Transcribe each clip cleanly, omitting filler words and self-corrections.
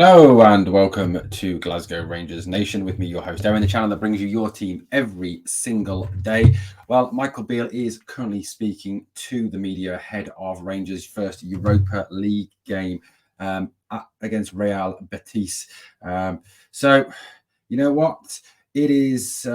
Hello and welcome to Glasgow Rangers Nation with me, your host, Owen, the channel that brings you your team every single day. Well, Michael Beale is currently speaking to the media ahead of Rangers' first Europa League game against Real Betis. So, you know what? It is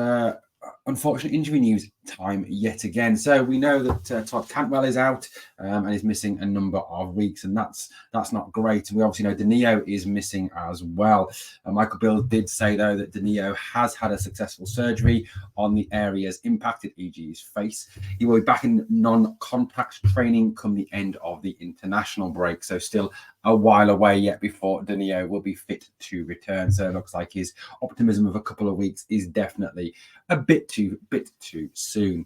unfortunate injury news time yet again. So we know that Todd Cantwell is out and is missing a number of weeks, and that's not great. And we obviously know Danilo is missing as well. Michael Beale did say, though, that Danilo has had a successful surgery on the areas impacted, e.g. his face. He will be back in non-contact training come the end of the international break. So still a while away yet before Danilo will be fit to return. So it looks like his optimism of a couple of weeks is definitely a bit too soon.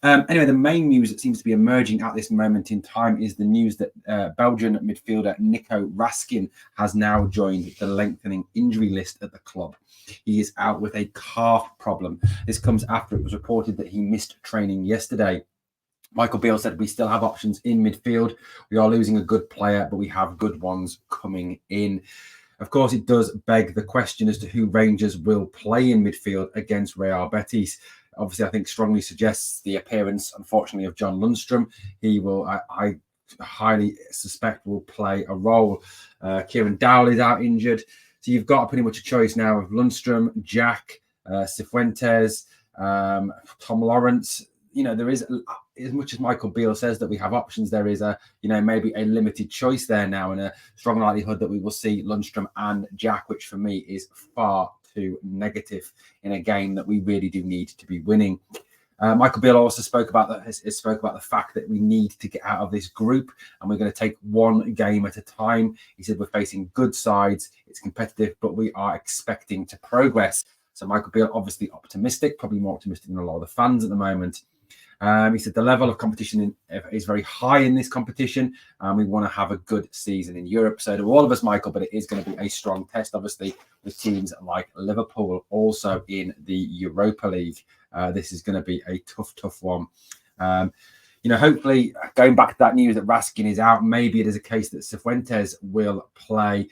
Anyway, the main news that seems to be emerging at this moment in time is the news that Belgian midfielder Nico Raskin has now joined the lengthening injury list at the club. He is out with a calf problem. This comes after it was reported that he missed training yesterday. Michael Beale said, we still have options in midfield. We are losing a good player, but we have good ones coming in. Of course, it does beg the question as to who Rangers will play in midfield against Real Betis. Obviously, I think strongly suggests the appearance, unfortunately, of John Lundstrom. He will, I highly suspect, will play a role. Kieran Dowell is out injured. So you've got pretty much a choice now of Lundstrom, Jack, Cifuentes, Tom Lawrence. You know, there is, as much as Michael Beale says that we have options, there is maybe a limited choice there now, and a strong likelihood that we will see Lundstrom and Jack, which for me is far too negative in a game that we really do need to be winning. Michael Beale also spoke about the fact that we need to get out of this group, and we're going to take one game at a time. He said we're facing good sides, it's competitive, but we are expecting to progress. So Michael Beale obviously optimistic, probably more optimistic than a lot of the fans at the moment. He said the level of competition is very high in this competition, and we want to have a good season in Europe. So to all of us, Michael, but it is going to be a strong test, obviously, with teams like Liverpool also in the Europa League. This is going to be a tough one. Hopefully, going back to that news that Raskin is out, maybe it is a case that Cifuentes will play.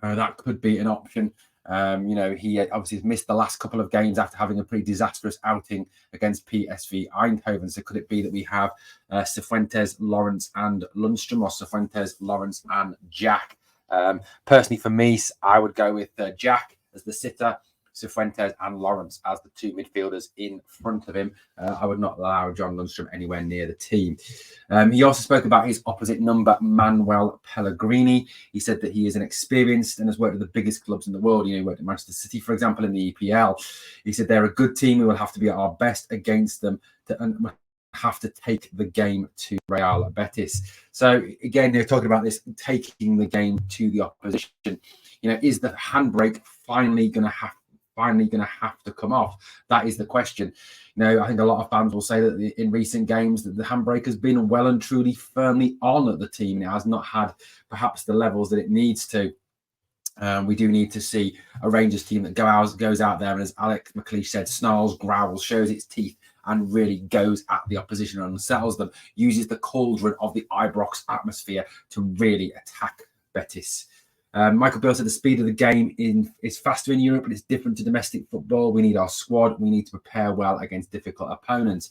That could be an option. He obviously has missed the last couple of games after having a pretty disastrous outing against PSV Eindhoven. So could it be that we have Cifuentes, Lawrence and Lundstrom, or Cifuentes, Lawrence and Jack? Personally, for me, I would go with Jack as the sitter, Cifuentes and Lawrence as the two midfielders in front of him. I would not allow John Lundstrom anywhere near the team. He also spoke about his opposite number, Manuel Pellegrini. He said that he is an experienced and has worked with the biggest clubs in the world. He worked at Manchester City, for example, in the EPL. He said they're a good team. We will have to be at our best against them and have to take the game to Real Betis. So again, they're talking about this, taking the game to the opposition. Is the handbrake finally going to have to come off? That is the question. I think a lot of fans will say that in recent games that the handbrake has been well and truly firmly on at the team. It has not had perhaps the levels that it needs to. We do need to see a Rangers team that goes out there and, as Alex McLeish said, snarls, growls, shows its teeth, and really goes at the opposition and unsettles them, uses the cauldron of the Ibrox atmosphere to really attack Betis. Michael Beale said the speed of the game is faster in Europe, but it's different to domestic football. We need our squad. We need to prepare well against difficult opponents.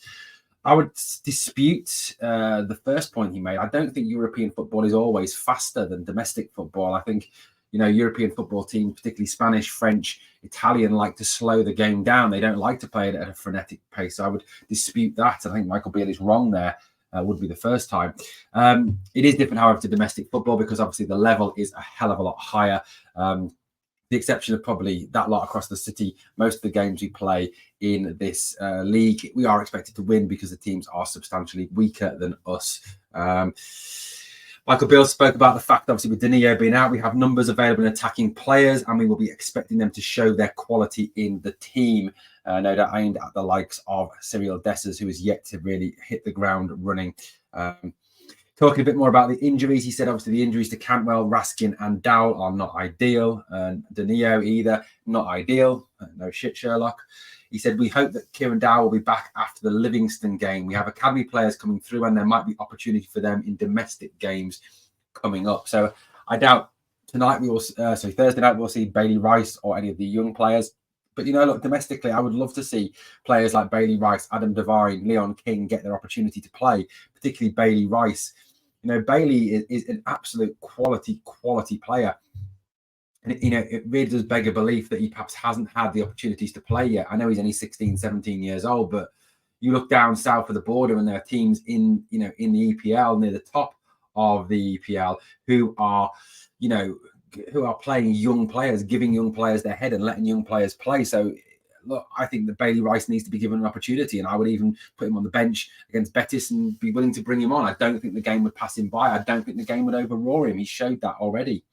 I would dispute the first point he made. I don't think European football is always faster than domestic football. I think, European football teams, particularly Spanish, French, Italian, like to slow the game down. They don't like to play it at a frenetic pace. So I would dispute that. I think Michael Beale is wrong there. Would be the first time. It is different, however, to domestic football because obviously the level is a hell of a lot higher. The exception of probably that lot across the city, most of the games we play in this league, we are expected to win because the teams are substantially weaker than us. Michael Beale spoke about the fact, obviously, with Danilo being out, we have numbers available in attacking players, and we will be expecting them to show their quality in the team. No doubt aimed at the likes of Searle, who is yet to really hit the ground running. Talking a bit more about the injuries, he said obviously the injuries to Cantwell, Raskin and Dowell are not ideal. And Danilo either, not ideal. No shit, Sherlock. He said, we hope that Kieran Dowell will be back after the Livingston game. We have academy players coming through and there might be opportunity for them in domestic games coming up. So I doubt Tonight we will, Thursday night we'll see Bailey Rice or any of the young players. But look, domestically, I would love to see players like Bailey Rice, Adam Devine, Leon King get their opportunity to play, particularly Bailey Rice. Bailey is an absolute quality player. And, it really does beg a belief that he perhaps hasn't had the opportunities to play yet. I know he's only 16, 17 years old, but you look down south of the border and there are teams in the EPL, near the top of the EPL, who are playing young players, giving young players their head and letting young players play. So, look, I think that Bailey Rice needs to be given an opportunity, and I would even put him on the bench against Betis and be willing to bring him on. I don't think the game would pass him by. I don't think the game would overroar him. He showed that already.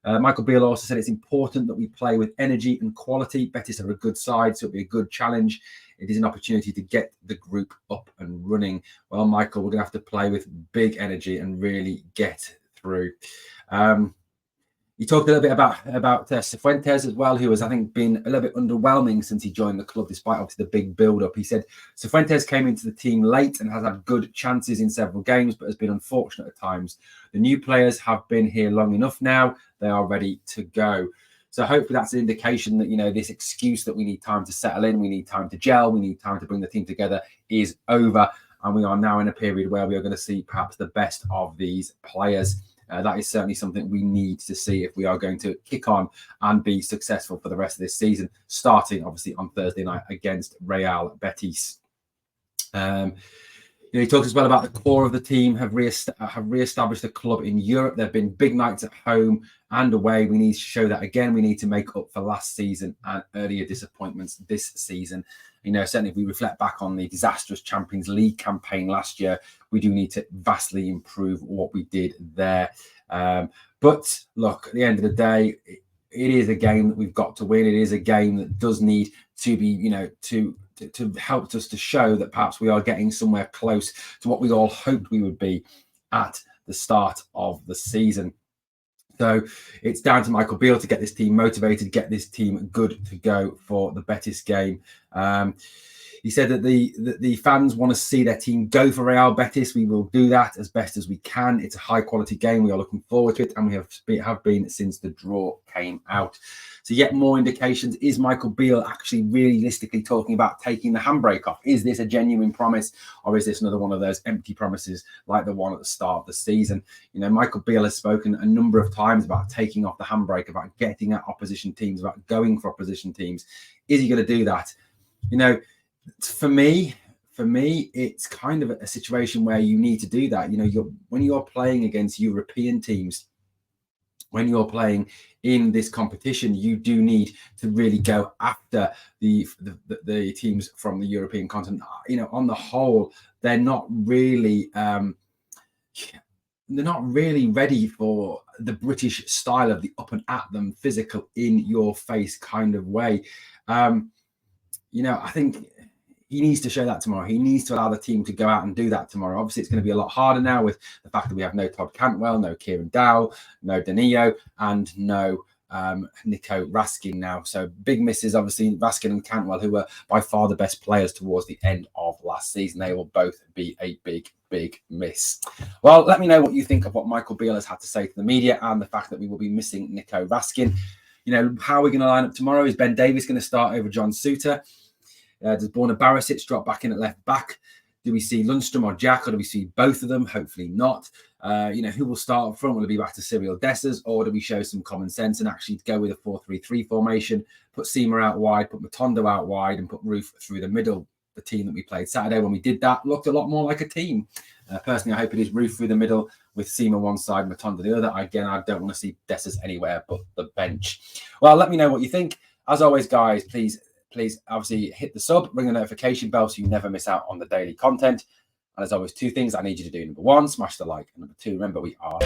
Michael Beale also said it's important that we play with energy and quality. Betis are a good side, so it'll be a good challenge. It is an opportunity to get the group up and running. Well, Michael, we're going to have to play with big energy and really get through. He talked a little bit about Cifuentes as well, who has, I think, been a little bit underwhelming since he joined the club, despite obviously the big build-up. He said Cifuentes came into the team late and has had good chances in several games, but has been unfortunate at times. The new players have been here long enough now. They are ready to go. So hopefully that's an indication that, this excuse that we need time to settle in, we need time to gel, we need time to bring the team together is over. And we are now in a period where we are going to see perhaps the best of these players. That is certainly something we need to see if we are going to kick on and be successful for the rest of this season, starting obviously on Thursday night against Real Betis. He talks as well about the core of the team have re-established the club in Europe. There have been big nights at home and away. We need to show that again. We need to make up for last season and earlier disappointments this season. Certainly if we reflect back on the disastrous Champions League campaign last year, we do need to vastly improve what we did there. But look, at the end of the day, it is a game that we've got to win. It is a game that does need to be, to help us to show that perhaps we are getting somewhere close to what we all hoped we would be at the start of the season. So it's down to Michael Beale to get this team motivated, get this team good to go for the Betis game. He said that the fans want to see their team go for Real Betis. We will do that as best as we can. It's a high quality game. We are looking forward to it, and we have been since the draw came out. So yet more indications. Is Michael Beale actually realistically talking about taking the handbrake off? Is this a genuine promise, or is this another one of those empty promises like the one at the start of the season? Michael Beale has spoken a number of times about taking off the handbrake, about getting at opposition teams, about going for opposition teams. Is he going to do that? For me, it's kind of a situation where you need to do that. When you're playing against European teams, when you're playing in this competition, you do need to really go after the teams from the European continent. On the whole, they're not really ready for the British style of the up and at them, physical, in your face kind of way. I think he needs to show that tomorrow. He needs to allow the team to go out and do that tomorrow. Obviously, it's going to be a lot harder now with the fact that we have no Todd Cantwell, no Kieran Dowell, no Danilo, and no Nico Raskin now. So big misses, obviously, Raskin and Cantwell, who were by far the best players towards the end of last season. They will both be a big miss. Well, let me know what you think of what Michael Beale has had to say to the media and the fact that we will be missing Nico Raskin. How are we going to line up tomorrow? Is Ben Davies going to start over John Souttar? Does Borna Barisic drop back in at left back? Do we see Lundstrom or Jack, or do we see both of them? Hopefully not. Who will start up front? Will it be back to Cyril Dessers, or do we show some common sense and actually go with a 4-3-3 formation, put Seema out wide, put Matondo out wide, and put Roof through the middle? The team that we played Saturday, when we did that, looked a lot more like a team. Personally, I hope it is Roof through the middle with Seema one side, Matondo the other. Again, I don't want to see Dessers anywhere but the bench. Well, let me know what you think. As always, guys, please obviously hit the sub, ring the notification bell so you never miss out on the daily content. And as always, two things I need you to do. Number one, smash the like. And number two, remember, we are